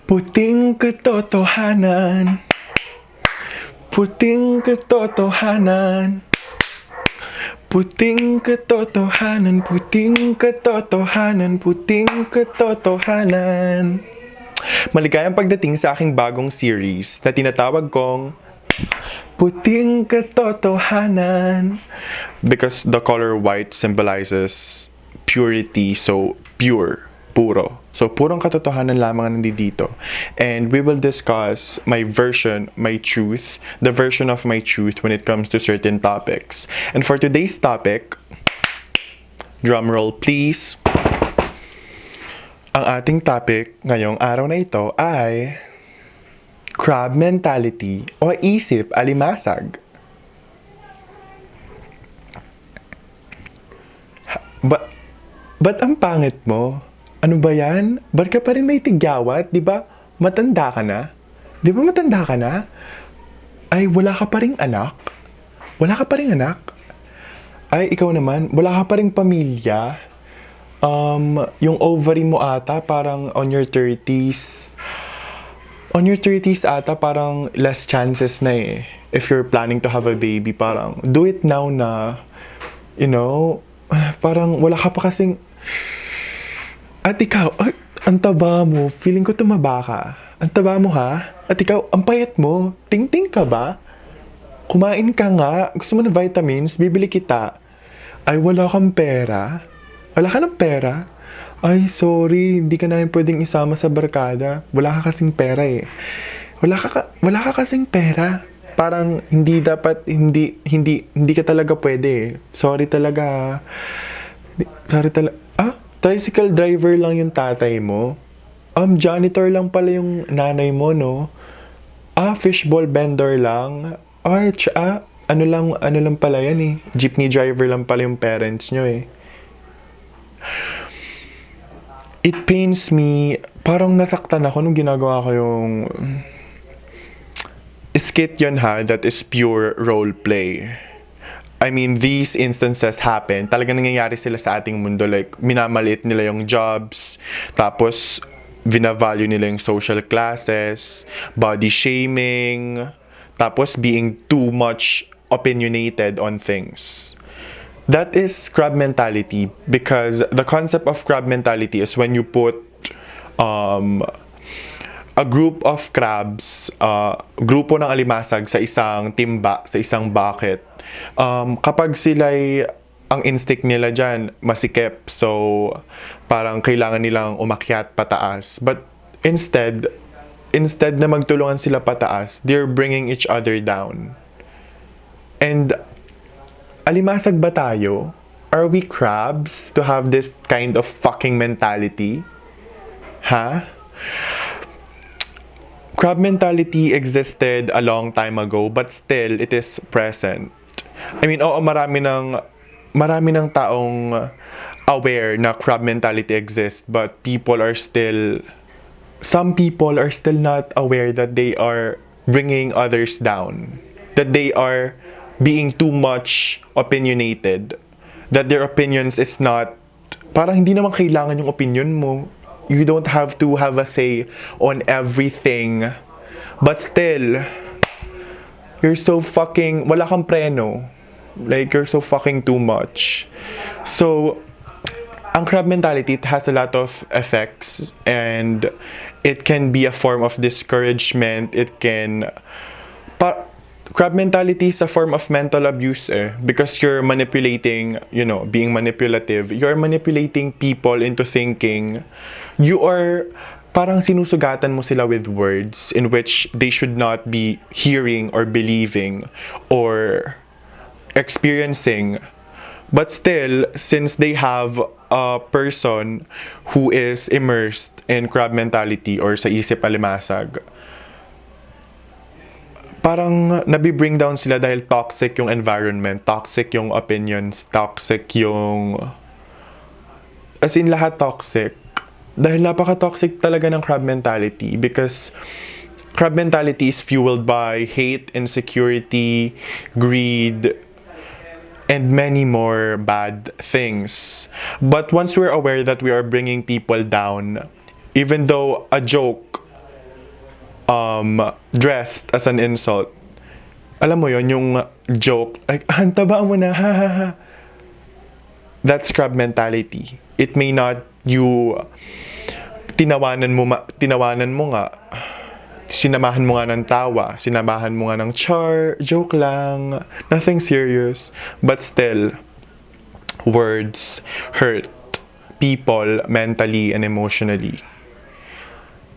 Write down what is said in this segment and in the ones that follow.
Puting katotohanan. Puting katotohanan. Puting katotohanan. Puting katotohanan. Puting katotohanan. Maligayang pagdating sa aking bagong series na tinatawag kong Puting Katotohanan. Because the color white symbolizes purity, so pure, puro. So, purong katotohanan lamang ang nandito. And we will discuss my version, my truth, the version of my truth when it comes to certain topics. And for today's topic, drumroll please, ang ating topic ngayong araw na ito ay crab mentality o isip alimasag. Ba't ang pangit mo? Ano ba yan? Ba't ka pa rin may tigyawat? Di ba matanda ka na? Di ba matanda ka na? Ay, wala ka pa ring anak? Wala ka pa ring anak? Ay, ikaw naman, wala ka pa ring pamilya? Yung ovary mo ata parang on your 30s. On your 30s ata parang less chances na eh. If you're planning to have a baby, parang do it now na. You know, parang wala ka pa kasing. At ikaw, ay, ang taba mo. Feeling ko tumaba ka. Ang taba mo ha? At ikaw, ang payat mo. Ting-ting ka ba? Kumain ka nga. Gusto mo na vitamins? Bibili kita. Ay, wala kang pera? Wala ka ng pera? Ay, sorry. Hindi ka namin pwedeng isama sa barkada. Wala ka kasing pera eh. Wala ka kasing pera. Parang hindi dapat, hindi ka talaga pwede eh. Sorry talaga. Sorry talaga. Tricycle driver lang yung tatay mo? Janitor lang pala yung nanay mo, no? Fishball vendor lang? Ano lang pala yan eh. Jeepney driver lang pala yung parents nyo eh. It pains me, parang nasaktan ako nung ginagawa ko yung skit yun ha, that is pure role play. I mean, these instances happen. Talagang nangyayari sila sa ating mundo. Like, minamaliit nila yung jobs. Tapos, vinavalue nila yung social classes. Body shaming. Tapos, being too much opinionated on things. That is crab mentality. Because the concept of crab mentality is when you put a group of crabs, grupo ng alimasag sa isang timba, sa isang bucket. Kapag sila'y ang instinct nila dyan, masikip. So, parang kailangan nilang umakyat pataas. But instead na magtulungan sila pataas, they're bringing each other down. And, alimasag ba tayo? Are we crabs to have this kind of fucking mentality? Ha? Crab mentality existed a long time ago, but still, it is present. I mean, oo, marami ng taong aware na crab mentality exists, but some people are still not aware that they are bringing others down, that they are being too much opinionated, that their opinions is not, parang hindi naman kailangan yung opinion mo. You don't have to have a say on everything, but still, you're so fucking, wala kang preno. Like, you're so fucking too much. So, ang crab mentality, it has a lot of effects, and it can be a form of discouragement. Crab mentality is a form of mental abuse because you're manipulating, being manipulative. You're manipulating people into thinking you are, parang sinusugatan mo sila with words in which they should not be hearing or believing or experiencing. But still, since they have a person who is immersed in crab mentality or sa isip alimasag, parang nabibring down sila dahil toxic yung environment, toxic yung opinions, toxic yung, as in lahat toxic. Dahil napaka-toxic talaga ng crab mentality because crab mentality is fueled by hate, insecurity, greed, and many more bad things. But once we're aware that we are bringing people down, even though a joke dressed as an insult. Alam mo yon yung joke, like, taba mo na, ha ha ha. That's crab mentality. It may not, you, tinawanan mo nga, sinamahan mo nga ng tawa, sinamahan mo nga ng char, joke lang, nothing serious. But still, words hurt people mentally and emotionally.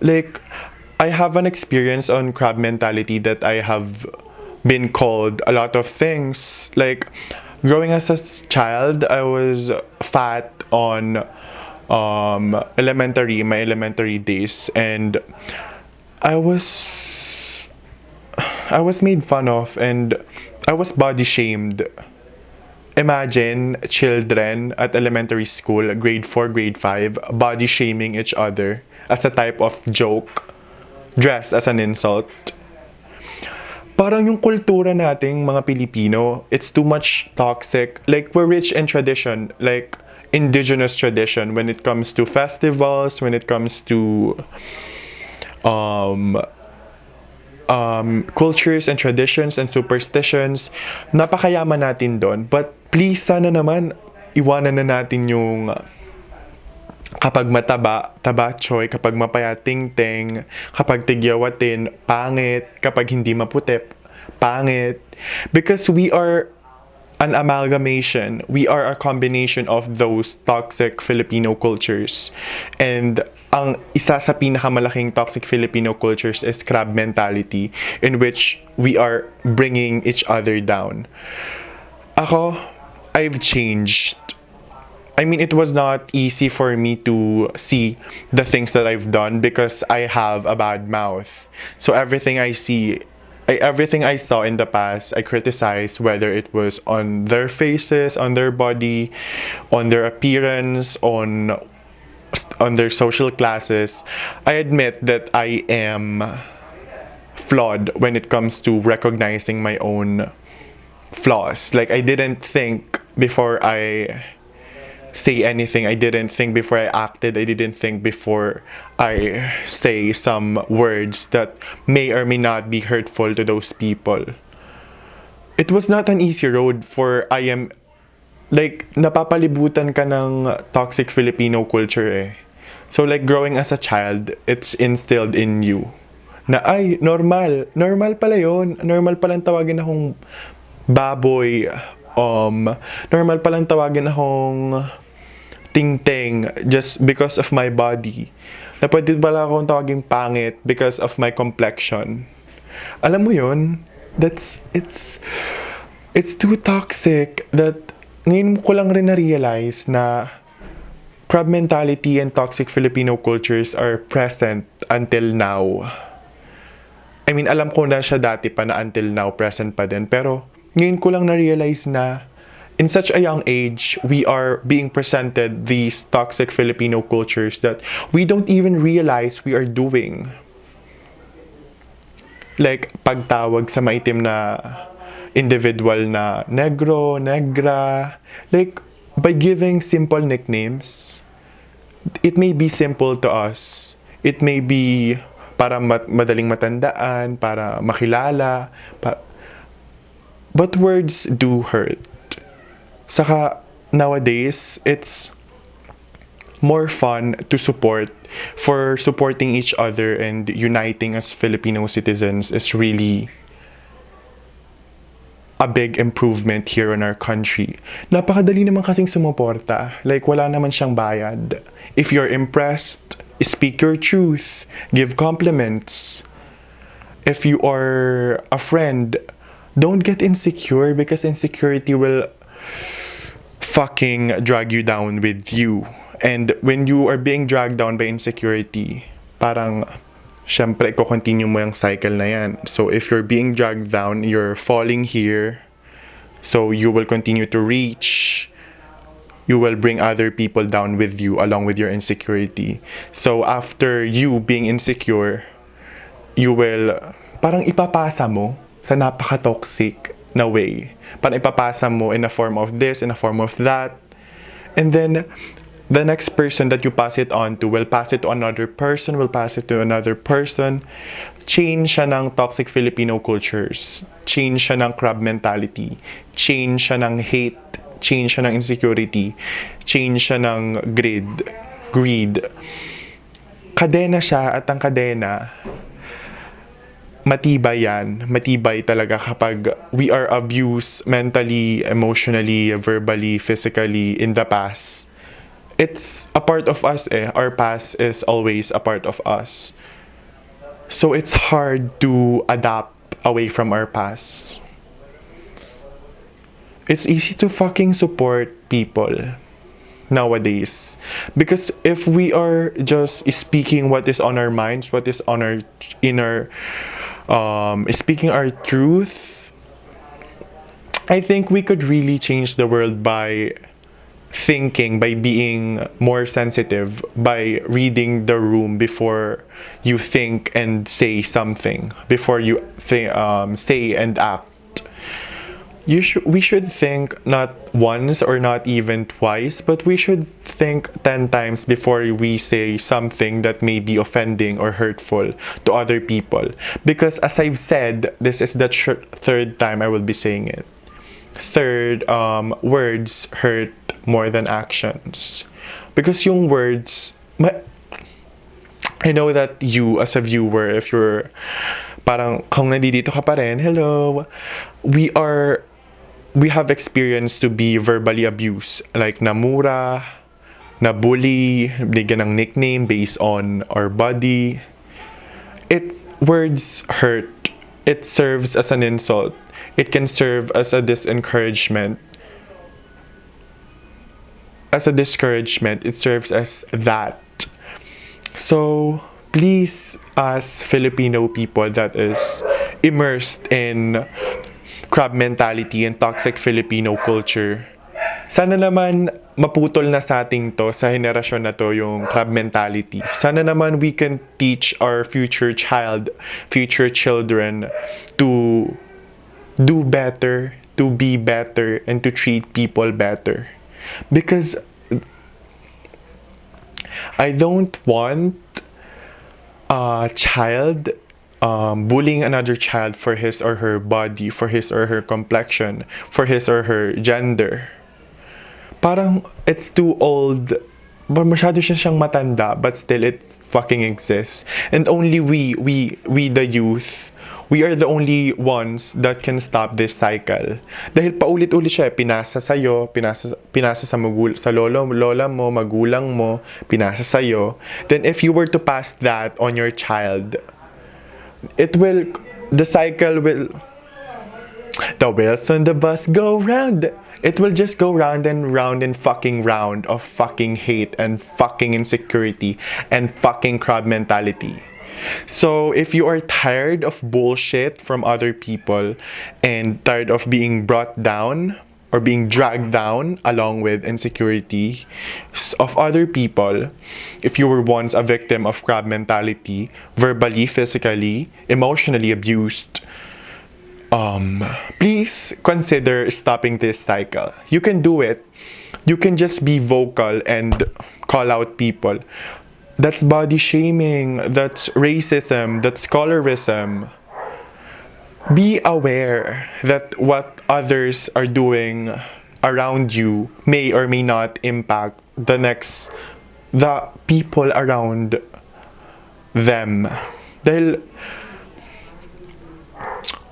Like, I have an experience on crab mentality that I have been called a lot of things. Like, growing as a child, I was fat on my elementary days, and I was I was made fun of, and I was body shamed. Imagine children at elementary school, grade 4, grade 5, body shaming each other as a type of joke, dressed as an insult. Parang yung kultura nating mga Pilipino, it's too much toxic. Like, we're rich in tradition, like indigenous tradition when it comes to festivals, when it comes to um, cultures and traditions and superstitions. Napakayaman natin doon. But please, sana naman, iwanan na natin yung kapag mataba, tabachoy, kapag mapayat, ting-ting, kapag tigyawatin, pangit, kapag hindi maputi, pangit. Because we are an amalgamation, we are a combination of those toxic Filipino cultures. And ang isa sa pinakamalaking toxic Filipino cultures is crab mentality, in which we are bringing each other down. Ako, I've changed. I mean, it was not easy for me to see the things that I've done because I have a bad mouth. So everything I see, everything I saw in the past, I criticize, whether it was on their faces, on their body, on their appearance, on their social classes. I admit that I am flawed when it comes to recognizing my own flaws. Like, I didn't think before I say anything. I didn't think before I acted. I didn't think before I say some words that may or may not be hurtful to those people. It was not an easy road, for I am, like, napapalibutan ka ng toxic Filipino culture eh. So, like, growing as a child, it's instilled in you na, ay, normal. Normal pala yun. Normal palang tawagin akong baboy. Normal palang tawagin akong ting-ting just because of my body. Na pwede pala akong tawaging pangit because of my complexion. Alam mo yun? It's too toxic that ngayon ko lang rin na-realize na crab mentality and toxic Filipino cultures are present until now. I mean, alam ko na siya dati pa na until now present pa din. Pero ngayon ko lang na-realize na in such a young age, we are being presented these toxic Filipino cultures that we don't even realize we are doing. Like, pagtawag sa maitim na individual na negro, negra. Like, by giving simple nicknames, it may be simple to us. It may be para madaling matandaan, para makilala. But words do hurt. Saka, nowadays, it's more fun to support. For supporting each other and uniting as Filipino citizens is really a big improvement here in our country. Napakadali naman kasing sumuporta. Like, wala naman siyang bayad. If you're impressed, speak your truth. Give compliments. If you are a friend, don't get insecure, because insecurity will fucking drag you down with you. And when you are being dragged down by insecurity, parang syempre ko-continue mo yung cycle na yan. So if you're being dragged down, you're falling here. So you will continue to reach. You will bring other people down with you along with your insecurity. So after you being insecure, you will parang ipapasa mo sa napaka-toxic na way. Parang ipapasa mo in a form of this, in a form of that. And then, the next person that you pass it on to will pass it to another person, will pass it to another person. Change siya ng toxic Filipino cultures. Change siya ng crab mentality. Change siya ng hate. Change siya ng insecurity. Change siya ng greed. Kadena siya, at ang kadena, matibay yan. Matibay talaga kapag we are abused mentally, emotionally, verbally, physically in the past. It's a part of us eh. Our past is always a part of us. So it's hard to adapt away from our past. It's easy to fucking support people nowadays. Because if we are just speaking what is on our minds, what is on our inner, speaking our truth, I think we could really change the world by thinking, by being more sensitive, by reading the room before you think and say something, before you say and act. We should think not once or not even twice, but we should think 10 times before we say something that may be offending or hurtful to other people. Because as I've said, this is the third time I will be saying it. Third, words hurt more than actions. Because yung words, I know that you as a viewer, if you're parang kung nandito ka pa rin, hello, we have experienced to be verbally abused, like namura, nabully, bigyan ng nickname based on our body. Words hurt. It serves as an insult. It can serve as a discouragement. It serves as that. So, please, as Filipino people that is immersed in crab mentality and toxic Filipino culture, sana naman maputol na sa ating to, sa henerasyon na to, yung crab mentality. Sana naman we can teach our future children to do better, to be better, and to treat people better. Because I don't want a child bullying another child for his or her body, for his or her complexion, for his or her gender. Parang it's too old. Masyado siyang matanda, but still it fucking exists. And only we the youth, we are the only ones that can stop this cycle. Dahil paulit-ulit siya, pinasa sa'yo, pinasa sa lola mo, magulang mo, pinasa sa'yo. Then if you were to pass that on your child, the cycle will, the wheels on the bus go round. It will just go round and fucking round of fucking hate and fucking insecurity and fucking crab mentality. So if you are tired of bullshit from other people and tired of being brought down or being dragged down along with insecurity of other people, if you were once a victim of crab mentality, verbally, physically, emotionally abused, please consider stopping this cycle. You can do it. You can just be vocal and call out people. That's body shaming, that's racism, that's colorism. Be aware that what others are doing around you may or may not impact the people around them. Dahil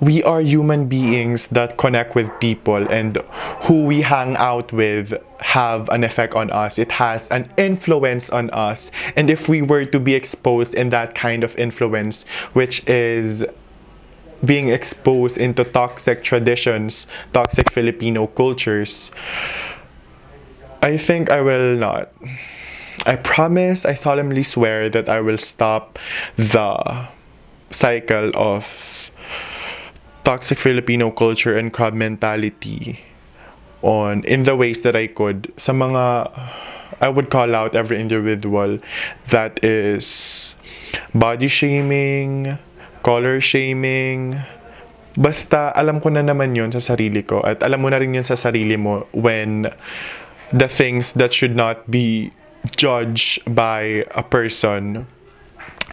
we are human beings that connect with people, and who we hang out with have an effect on us. It has an influence on us. And if we were to be exposed in that kind of influence, which is being exposed into toxic traditions, toxic Filipino cultures, I think I will not. I promise, I solemnly swear that I will stop the cycle of toxic Filipino culture and crab mentality in the ways that I could. I would call out every individual that is body shaming, color shaming. Basta alam ko na naman yun sa sarili ko, at alam mo na rin yun sa sarili mo when the things that should not be judge by a person,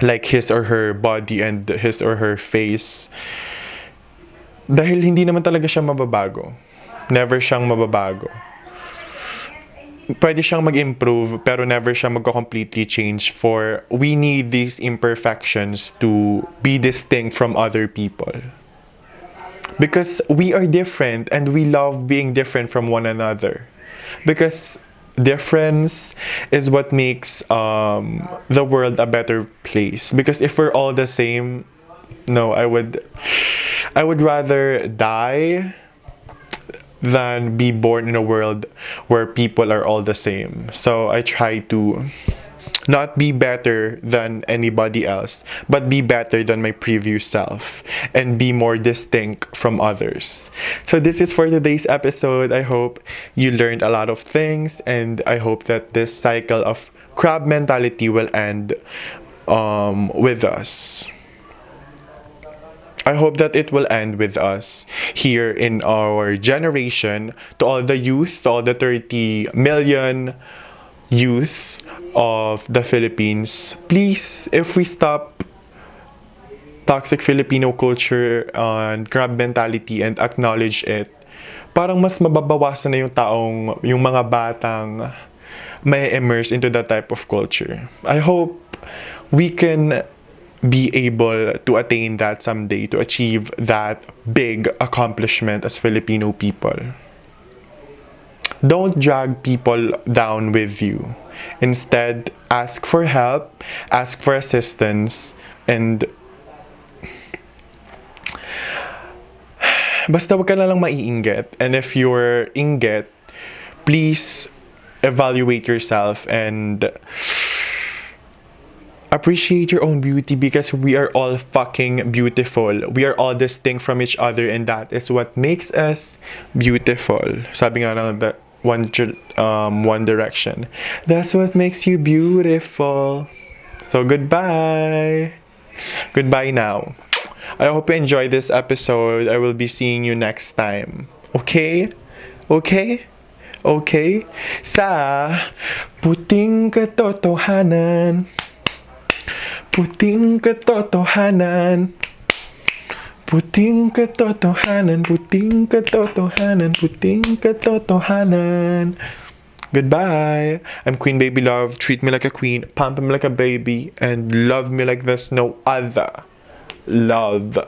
like his or her body and his or her face, dahil hindi naman talaga siya mababago. Never siyang mababago. Pwede siyang mag-improve pero never siya magko-completely change, for we need these imperfections to be distinct from other people. Because we are different and we love being different from one another. Because difference is what makes the world a better place. Because if we're all the same, no, I would rather die than be born in a world where people are all the same. So I try to not be better than anybody else, but be better than my previous self and be more distinct from others. So this is for today's episode. I hope you learned a lot of things, and I hope that this cycle of crab mentality will end with us. I hope that it will end with us here in our generation. To all the youth, to all the 30 million youth of the Philippines, please, if we stop toxic Filipino culture and crab mentality and acknowledge it, parang mas mababawasan na yung mga batang may immerse into that type of culture. I hope we can be able to attain that someday, to achieve that big accomplishment as Filipino people. Don't drag people down with you. Instead, ask for help, ask for assistance, and basta wag ka na lang maiinggit. And if you're inggit, please evaluate yourself and appreciate your own beauty, because we are all fucking beautiful. We are all distinct from each other, and that is what makes us beautiful. Sabi nga ng One Direction. That's what makes you beautiful. So goodbye. Goodbye now. I hope you enjoyed this episode. I will be seeing you next time. Okay? Okay? Okay? Sa puting katotohanan. Puting katotohanan. Puting katotohanan. Puting katotohanan. Puting katotohanan. Goodbye. I'm Queen Baby Love. Treat me like a queen, pump me like a baby, and love me like there's no other. Love.